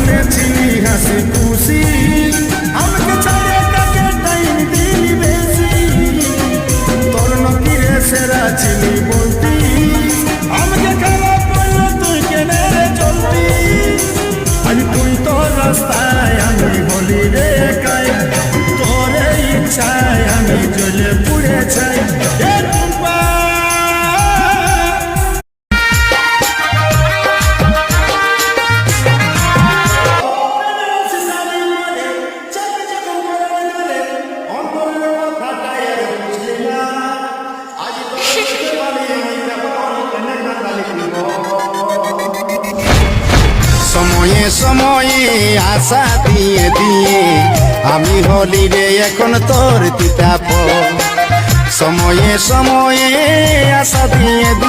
মনে ছিলি হাসি খুশি, আমাকে ছেড়ে কাকে টাইম দিলি বেশি। তোর নকিরে সেরা ছিলি বলতি, আমাকে খারাপ বললো তুই কেনে রে চলতি। আজ তুই তোর রাস্তায়, আমি বলি রে একাই, তোর ইচ্ছায় আমি জ্বলে পুড়ে চাই। সময়ে সময়ে আশা দিয়ে দিয়ে আমি হলি রে এখন তোর তিতাপ। সময়ে সময়ে আশা দিয়ে দিয়ে